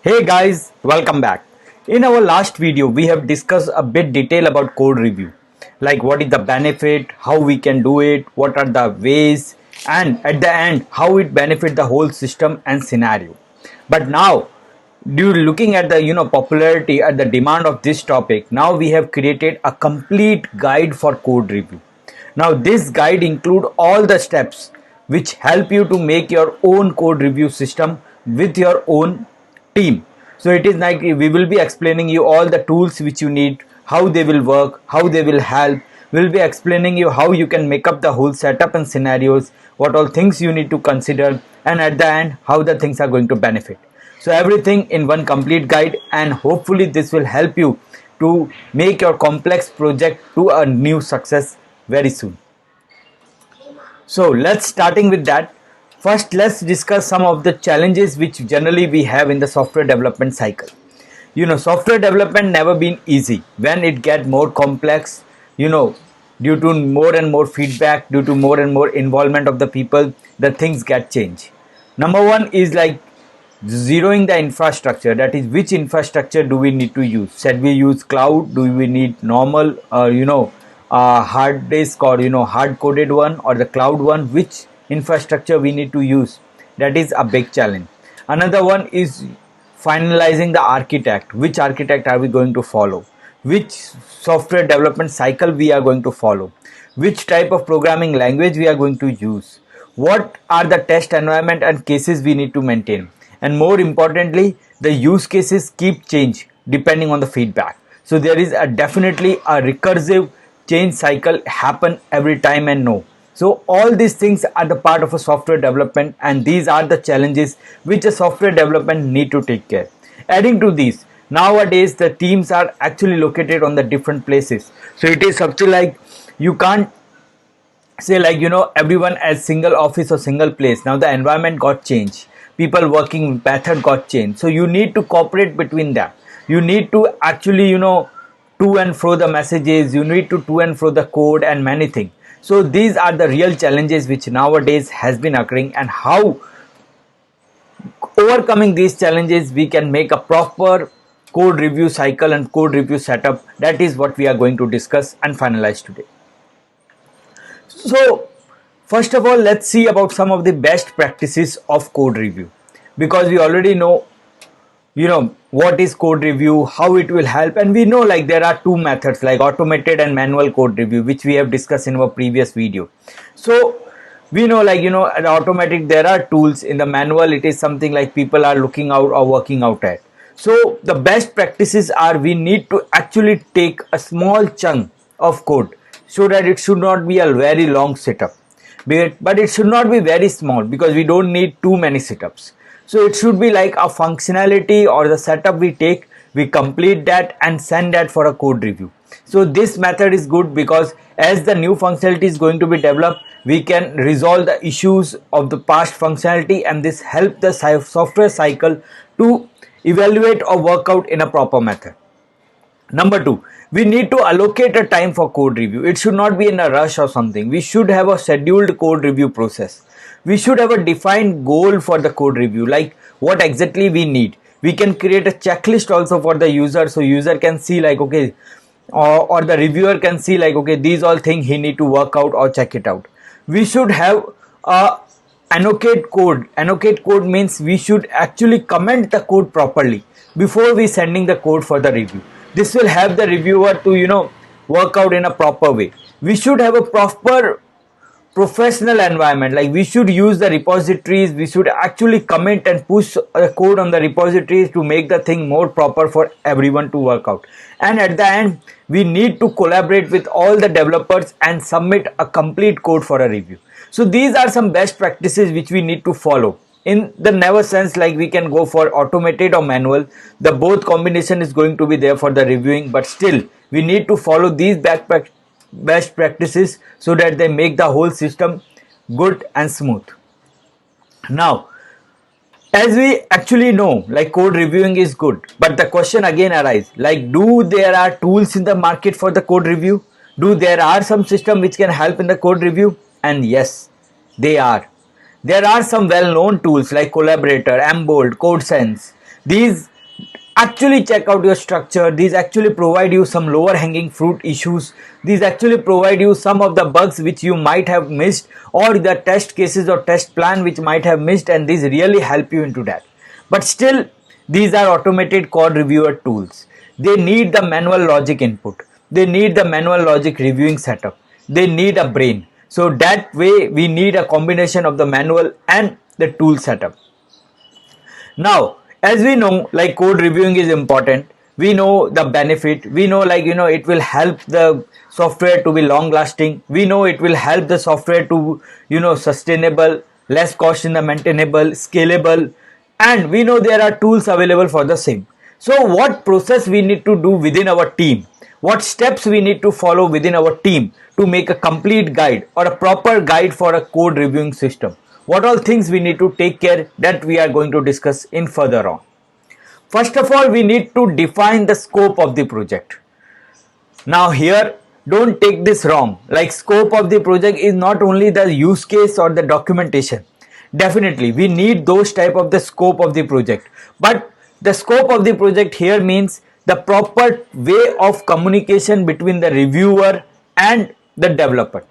Hey guys, welcome back. In our last video, we have discussed a bit detail about code review, like what is the benefit, how we can do it, what are the ways, and at the end, how it benefit the whole system and scenario. But now, due to looking at the popularity at the demand of this topic, now we have created a complete guide for code review. Now this guide include all the steps which help you to make your own code review system with your own team. So it is like we will be explaining you all the tools which you need, how they will work, how they will help. We'll be explaining you how you can make up the whole setup and scenarios, what all things you need to consider, and at the end how the things are going to benefit. So everything in one complete guide, and hopefully this will help you to make your complex project to a new success very soon. So let's starting with that. First, let's discuss some of the challenges which generally we have in the software development cycle. Software development never been easy. When it get more complex, due to more and more feedback, due to more and more involvement of the people, the things get changed. Number one is like zeroing the infrastructure. That is, which infrastructure do we need to use? Should we use cloud? Do we need normal hard disk, or hard coded one, or the cloud one? Which infrastructure we need to use? That is a big challenge. Another one is finalizing the architect. Which architect are we going to follow? Which software development cycle we are going to follow? Which type of programming language we are going to use? What are the test environment and cases we need to maintain? And more importantly, the use cases keep change depending on the feedback. So there is definitely a recursive change cycle happen every time and no. So all these things are the part of a software development, and these are the challenges which a software development need to take care. Adding to these, nowadays the teams are actually located on the different places. So it is something like you can't say like everyone as single office or single place. Now the environment got changed, people working method got changed, so you need to cooperate between them. You need to actually to and fro the messages, you need to and fro the code and many things. So these are the real challenges which nowadays has been occurring, and how overcoming these challenges we can make a proper code review cycle and code review setup. That is what we are going to discuss and finalize today. So first of all, let's see about some of the best practices of code review, because we already know what is code review, how it will help, and we know like there are two methods like automated and manual code review, which we have discussed in our previous video. So we know like in automatic there are tools, in the manual it is something like people are looking out or working out at. So the best practices are we need to actually take a small chunk of code, so that it should not be a very long setup, but it should not be very small, because we don't need too many setups. So it should be like a functionality or the setup we take, we complete that and send that for a code review. So this method is good, because as the new functionality is going to be developed, we can resolve the issues of the past functionality, and this help the software cycle to evaluate or work out in a proper method. Number two, we need to allocate a time for code review. It should not be in a rush or something. We should have a scheduled code review process. We should have a defined goal for the code review, like what exactly we need. We can create a checklist also for the user, so user can see like okay, or the reviewer can see like okay, these all things he need to work out or check it out. We should have a annotate code. Annotate code means we should actually comment the code properly before we sending the code for the review. This will help the reviewer to work out in a proper way. We should have a proper professional environment, like we should use the repositories, we should actually commit and push the code on the repositories to make the thing more proper for everyone to work out. And at the end, we need to collaborate with all the developers and submit a complete code for a review. So these are some best practices which we need to follow. In the never sense like we can go for automated or manual, the both combination is going to be there for the reviewing, but still we need to follow these best practices so that they make the whole system good and smooth. Now, as we actually know, like code reviewing is good, but the question again arises, like do there are tools in the market for the code review? Do there are some system which can help in the code review? And yes, they are. There are some well-known tools like Collaborator, Embold, CodeSense, These actually check out your structure. These actually provide you some lower hanging fruit issues. These actually provide you some of the bugs which you might have missed, or the test cases or test plan which might have missed, and these really help you into that. But still, these are automated code reviewer tools. They need the manual logic input. They need the manual logic reviewing setup. They need a brain. So that way we need a combination of the manual and the tool setup. Now, as we know, like code reviewing is important. We know the benefit. We know, like, it will help the software to be long lasting. We know it will help the software to, sustainable, less cost in the maintainable, scalable, and we know there are tools available for the same. So what process we need to do within our team? What steps we need to follow within our team to make a complete guide or a proper guide for a code reviewing system? What all things we need to take care, that we are going to discuss in further on. First of all, we need to define the scope of the project. Now here, don't take this wrong. Like, scope of the project is not only the use case or the documentation. Definitely, we need those type of the scope of the project. But the scope of the project here means the proper way of communication between the reviewer and the developer.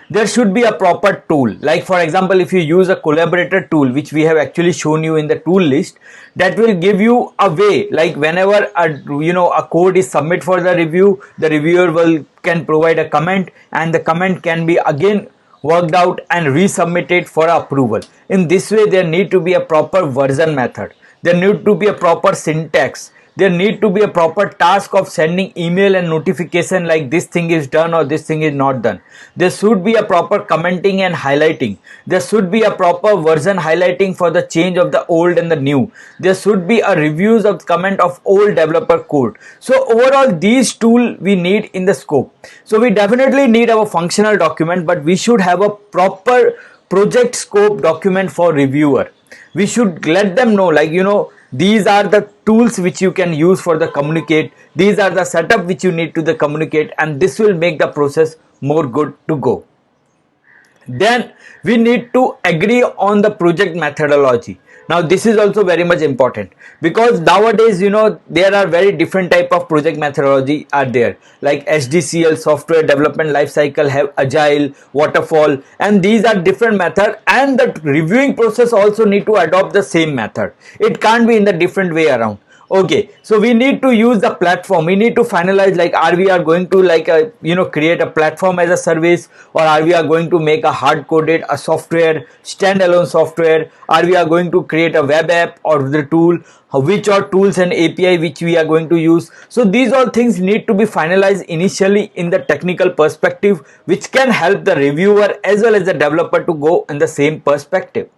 There should be a proper tool. Like, for example, if you use a collaborator tool, which we have actually shown you in the tool list, that will give you a way, like whenever a code is submit for the review, the reviewer can provide a comment, and the comment can be again worked out and resubmitted for approval. In this way, there need to be a proper version method. There need to be a proper syntax. There need to be a proper task of sending email and notification like this thing is done or this thing is not done. There should be a proper commenting and highlighting. There should be a proper version highlighting for the change of the old and the new. There should be a reviews of comment of old developer code. So overall, these tools we need in the scope. So we definitely need our functional document, but we should have a proper project scope document for reviewer. We should let them know, like, these are the tools which you can use for the communicate. These are the setup which you need to the communicate, and this will make the process more good to go. Then we need to agree on the project methodology. Now this is also very much important, because nowadays there are very different type of project methodology are there, like SDCL, software development lifecycle, have agile, waterfall, and these are different method, and the reviewing process also need to adopt the same method. It can't be in the different way around. Okay, so we need to use the platform. We need to finalize, like, are we are going to create a platform as a service, or are we are going to make a hard coded a software, standalone software? Are we are going to create a web app or the tool? Which are tools and API which we are going to use? So these all things need to be finalized initially in the technical perspective, which can help the reviewer as well as the developer to go in the same perspective.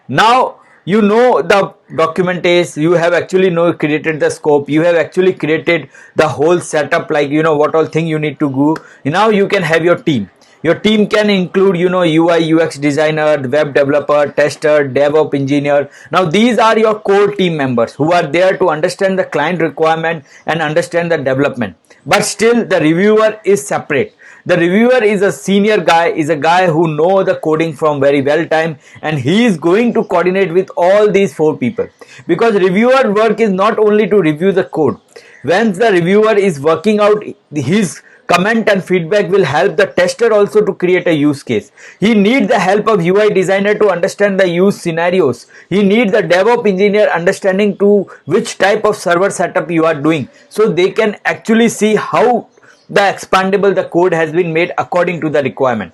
Now the document is, you have actually created the scope, you have actually created the whole setup, like what all thing you need to do. Now you can have your team. Your team can include UI UX designer, web developer, tester, DevOps engineer. Now these are your core team members who are there to understand the client requirement and understand the development. But still, the reviewer is separate. The reviewer is a senior guy, is a guy who know the coding from very well time, and he is going to coordinate with all these four people, because reviewer work is not only to review the code. Once the reviewer is working out, his comment and feedback will help the tester also to create a use case. He needs the help of UI designer to understand the use scenarios. He needs the DevOps engineer understanding to which type of server setup you are doing, so they can actually see how the expandable the code has been made according to the requirement.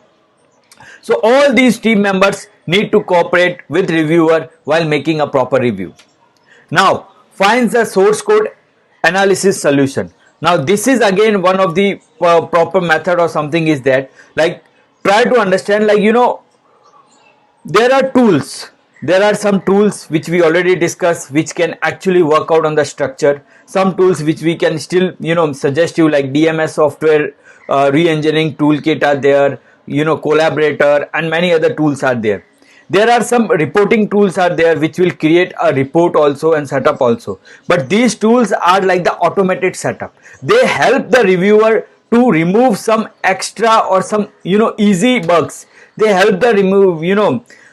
So all these team members need to cooperate with reviewer while making a proper review. Now finds the source code analysis solution. Now this is again one of the proper method or something is that, like, try to understand, like, there are tools. There are some tools which we already discussed which can actually work out on the structure. Some tools which we can still suggest you, like DMS software, re-engineering toolkit are there, collaborator, and many other tools are there. There are some reporting tools are there which will create a report also and setup also. But these tools are like the automated setup. They help the reviewer to remove some extra or some easy bugs. They help the remove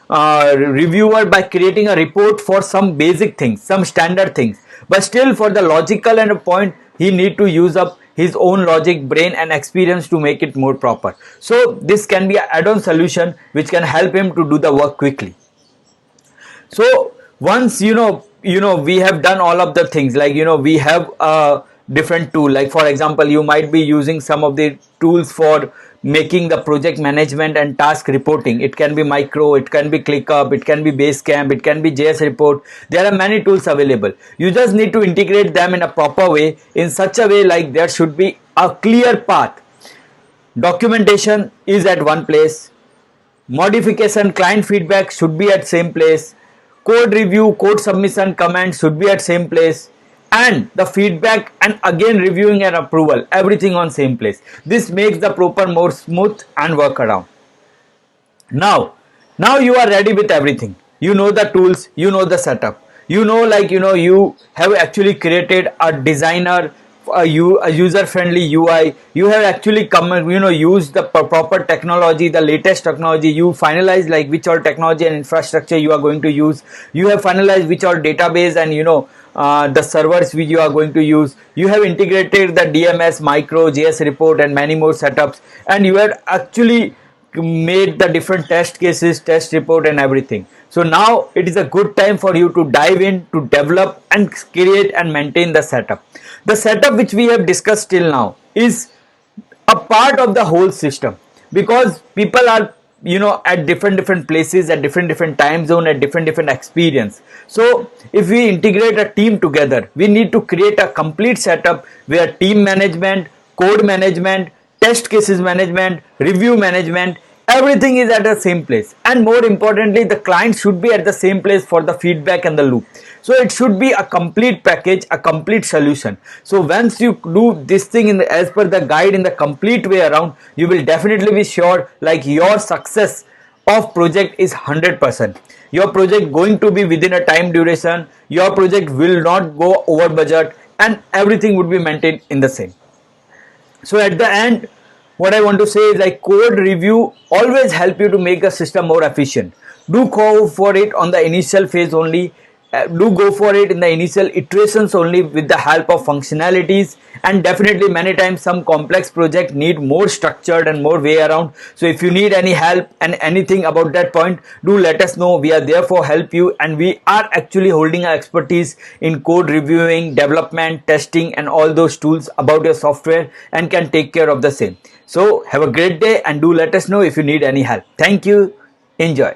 reviewer by creating a report for some basic things, some standard things, but still for the logical and a point he need to use up his own logic, brain and experience to make it more proper. So this can be an add-on solution which can help him to do the work quickly. So once we have done all of the things, like we have a different tool, like for example you might be using some of the tools for making the project management and task reporting. It can be Micro, it can be ClickUp, it can be Basecamp, it can be JS Report. There are many tools available. You just need to integrate them in a proper way, in such a way like there should be a clear path. Documentation is at one place, modification, client feedback should be at same place, code review, code submission, comments should be at same place, and the feedback and again reviewing and approval, everything on same place. This makes the proper more smooth and work around. Now you are ready with everything. You know the tools, you know the setup, you have actually created a designer, a user friendly UI. You have actually used the proper technology, the latest technology. You finalize like which all technology and infrastructure you are going to use. You have finalized which all database and the servers which you are going to use. You have integrated the DMS, Micro, JS Report and many more setups, and you have actually made the different test cases, test report and everything. So now it is a good time for you to dive in to develop and create and maintain the setup. The setup which we have discussed till now is a part of the whole system, because people are at different places, at different time zone, at different experience. So if we integrate a team together, we need to create a complete setup where team management, code management, test cases management, review management, everything is at the same place, and more importantly the client should be at the same place for the feedback and the loop. So it should be a complete package, a complete solution. So once you do this thing as per the guide in the complete way around, you will definitely be sure like your success of project is 100%. Your project going to be within a time duration, your project will not go over budget, and everything would be maintained in the same. So at the end, what I want to say is like code review always help you to make a system more efficient. Do go for it on the initial phase only. Do go for it in the initial iterations only with the help of functionalities, and definitely many times some complex project need more structured and more way around. So if you need any help and anything about that point, do let us know. We are there for help you, and we are actually holding our expertise in code reviewing, development, testing and all those tools about your software, and can take care of the same. So have a great day, and do let us know if you need any help. Thank you. Enjoy.